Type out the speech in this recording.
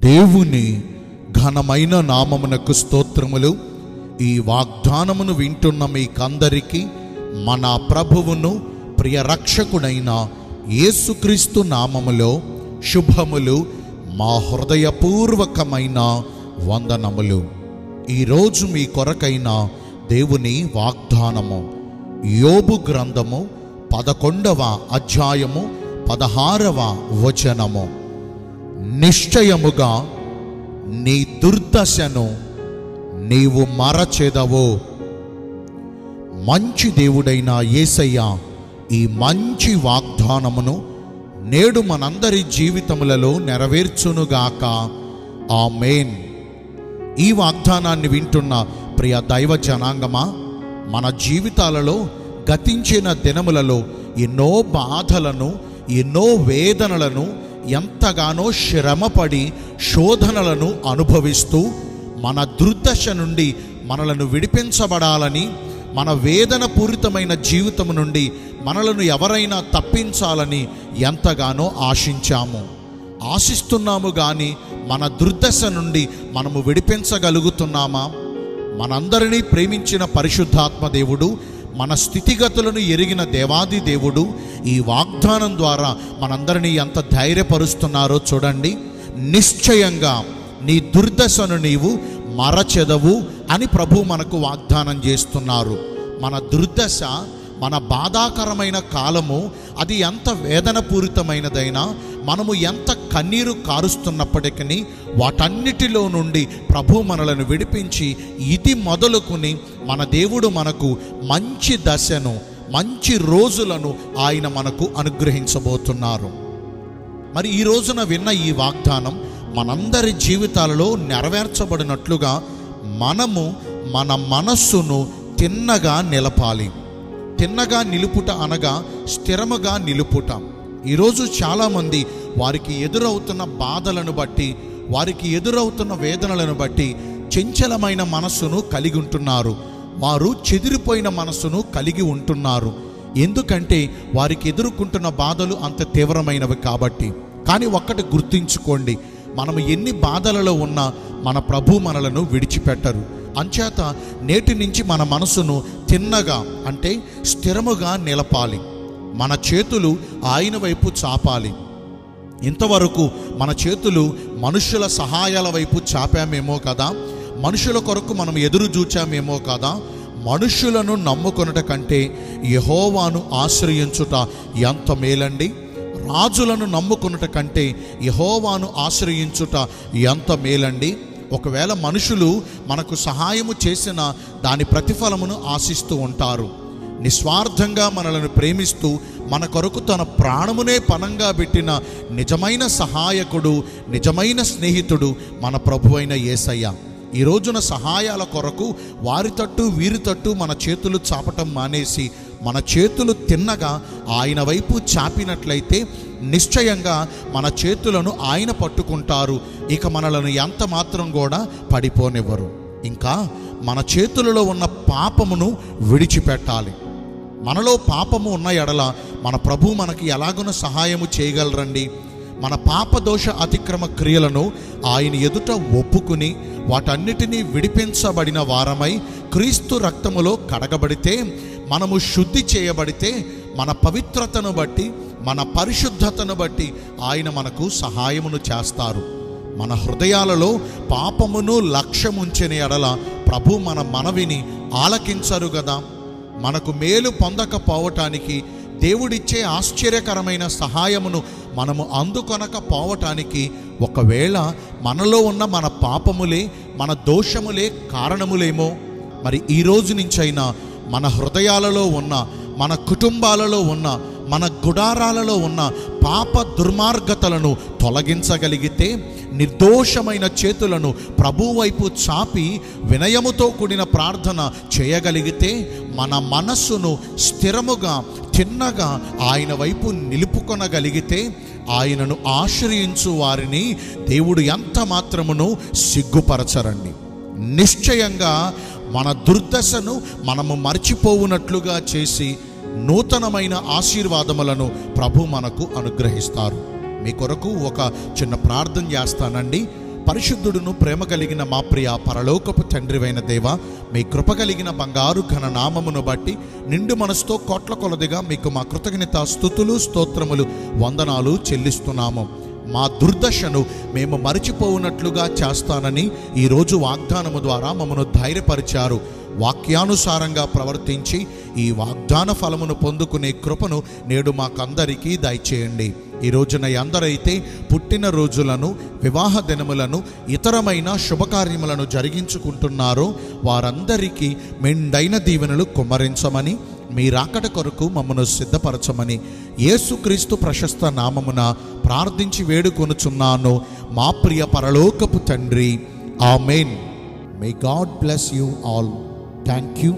దేవుని ఘనమైన నామమునకు స్తోత్రములు. ఈ వాగ్దానమును వింటున్న మీకందరికీ మన ప్రభువును ప్రియ రక్షకుడైన యేసుక్రీస్తు నామములో శుభములు, మా హృదయపూర్వకమైన వందనములు. ఈరోజు మీ కొరకైన దేవుని వాగ్దానము యోబు గ్రంథము 11వ అధ్యాయము 16వ వచనము. నిశ్చయముగా నీ దుర్దశను నీవు మరచెదవు. మంచి దేవుడైన యేసయ్య ఈ మంచి వాగ్దానమును నేడు మనందరి జీవితములలో నెరవేర్చునుగాక. ఆమేన్. ఈ వాగ్దానాన్ని వింటున్న ప్రియ దైవ జనాంగమా, మన జీవితాలలో గతించిన దినములలో ఎన్నో బాధలను, ఎన్నో వేదనలను, ఎంతగానో శ్రమపడి శోధనలను అనుభవిస్తూ మన దుర్దశ నుండి మనలను విడిపించబడాలని, మన వేదన పూరితమైన జీవితం నుండి మనలను ఎవరైనా తప్పించాలని ఎంతగానో ఆశిస్తున్నాము. కానీ మన దుర్దశ నుండి మనము విడిపించగలుగుతున్నామా? మనందరినీ ప్రేమించిన పరిశుద్ధాత్మ దేవుడు, మన స్థితిగతులను ఎరిగిన దేవాది దేవుడు ఈ వాగ్దానం ద్వారా మనందరినీ ఎంత ధైర్యపరుస్తున్నారో చూడండి. నిశ్చయంగా నీ దుర్దశను నీవు మరచెదవు అని ప్రభు మనకు వాగ్దానం చేస్తున్నారు. మన దుర్దశ, మన బాధాకరమైన కాలము అది ఎంత వేదనపూరితమైనదైనా, మనము ఎంత కన్నీరు కారుస్తున్నప్పటికీ వాటన్నిటిలో నుండి ప్రభు మనలను విడిపించి ఇది మొదలుకొని మన దేవుడు మనకు మంచి దశను, మంచి రోజులను ఆయన మనకు అనుగ్రహించబోతున్నారు. మరి ఈ రోజున విన్న ఈ వాగ్దానం మనందరి జీవితాలలో నెరవేర్చబడినట్లుగా మనము మన మనస్సును తిన్నగా నిలపాలి. తిన్నగా నిలుపుట అనగా స్థిరముగా నిలుపుట. ఈరోజు చాలామంది వారికి ఎదురవుతున్న బాధలను బట్టి, వారికి ఎదురవుతున్న వేదనలను బట్టి చంచలమైన మనస్సును కలిగి ఉంటున్నారు. వారు చెదిరిపోయిన మనస్సును కలిగి ఉంటున్నారు. ఎందుకంటే వారికి ఎదుర్కొంటున్న బాధలు అంత తీవ్రమైనవి కాబట్టి. కానీ ఒక్కటి గుర్తుంచుకోండి, మనము ఎన్ని బాధలలో ఉన్నా మన ప్రభు మనలను విడిచిపెట్టరు. అంచేత నేటి నుంచి మన మనసును తిన్నగా అంటే స్థిరముగా నిలపాలి. మన చేతులు ఆయన వైపు చాపాలి. ఇంతవరకు మన చేతులు మనుషుల సహాయాల వైపు చాపామేమో కదా, మనుషుల కొరకు మనం ఎదురు చూచామేమో కదా. మనుషులను నమ్ముకొనుట కంటే యెహోవాను ఆశ్రయించుట ఎంత మేలండి. రాజులను నమ్ముకొనుట కంటే యెహోవాను ఆశ్రయించుట ఎంత మేలండి. ఒకవేళ మనుషులు మనకు సహాయము చేసిన దాని ప్రతిఫలమును ఆశిస్తూ ఉంటారు. నిస్వార్థంగా మనలను ప్రేమిస్తూ మన కొరకు తన ప్రాణమునే పణంగా పెట్టిన నిజమైన సహాయకుడు, నిజమైన స్నేహితుడు మన ప్రభువైన యేసయ్య. ఈ రోజున సహాయాల కొరకు వారి తట్టు వీరి తట్టు మన చేతులు చాపటం మానేసి మన చేతులు తిన్నగా ఆయన వైపు చాపినట్లయితే నిశ్చయంగా మన చేతులను ఆయన పట్టుకుంటారు. ఇక మనలను ఎంత మాత్రం కూడా పడిపోనివ్వరు. ఇంకా మన చేతులలో ఉన్న పాపమును విడిచిపెట్టాలి. మనలో పాపము ఉన్న ఎడల మన ప్రభు మనకి ఎలాగున సహాయము చేయగలరండి? మన పాపదోష అతిక్రమ క్రియలను ఆయన ఎదుట ఒప్పుకుని వాటన్నిటినీ విడిపించబడిన వారమై క్రీస్తు రక్తములో కడగబడితే, మనము శుద్ధి చేయబడితే, మన పవిత్రతను బట్టి, మన పరిశుద్ధతను బట్టి ఆయన మనకు సహాయమును చేస్తారు. మన హృదయాలలో పాపమును లక్ష్యముంచిన ఎడల ప్రభు మన మనవిని ఆలకించరు కదా. మనకు మేలు పొందకపోవటానికి, దేవుడిచ్చే ఆశ్చర్యకరమైన సహాయమును మనము అందుకొనకపోవటానికి ఒకవేళ మనలో ఉన్న మన పాపములే, మన దోషములే కారణములేమో. మరి ఈ రోజు నుంచైనా మన హృదయాలలో ఉన్న, మన కుటుంబాలలో ఉన్న, మన గుడారాలలో ఉన్న పాప దుర్మార్గతలను తొలగించగలిగితే, నిర్దోషమైన చేతులను ప్రభు వైపు చాపి వినయముతో కూడిన ప్రార్థన చేయగలిగితే, మన మనస్సును స్థిరముగా తిన్నగా ఆయన వైపు నిలుపుకొనగలిగితే, ఆయనను ఆశ్రయించు వారిని దేవుడు ఎంత మాత్రమును సిగ్గుపరచరండి. నిశ్చయంగా మన దుర్దశను మనము మర్చిపోవునట్లుగా చేసి నూతనమైన ఆశీర్వాదములను ప్రభు మనకు అనుగ్రహిస్తారు. మీ కొరకు ఒక చిన్న ప్రార్థన చేస్తానండి. పరిశుద్ధుడును ప్రేమ కలిగిన మా ప్రియ పరలోకపు తండ్రివైన దేవ, మీ కృప కలిగిన బంగారు ఘన నామమును బట్టి నిండు మనసుతో కోట్ల కొలదిగా మీకు మా కృతజ్ఞత స్తుతులు స్తోత్రములు వందనాలు చెల్లిస్తున్నాము. మా దుర్దశను మేము మరిచిపోవునట్లుగా చేస్తానని ఈరోజు వాగ్దానము ద్వారా మమ్మను ధైర్యపరిచారు. వాక్యానుసారంగా ప్రవర్తించి ఈ వాగ్దాన ఫలమును పొందుకునే కృపను నేడు మాకందరికీ దయచేయండి. ఈ రోజున ఎందరైతే పుట్టిన రోజులను, వివాహ దినములను, ఇతరమైన శుభకార్యములను జరిగించుకుంటున్నారో వారందరికీ మెండైన దీవెనలు కుమ్మరించమని, మీ రాకడ కొరకు మమ్మను సిద్ధపరచమని యేసుక్రీస్తు ప్రశస్త నామమున ప్రార్థించి వేడుకొనుచున్నాను మా ప్రియ పరలోకపు తండ్రి. ఆమేన్. May God bless you all. Thank you.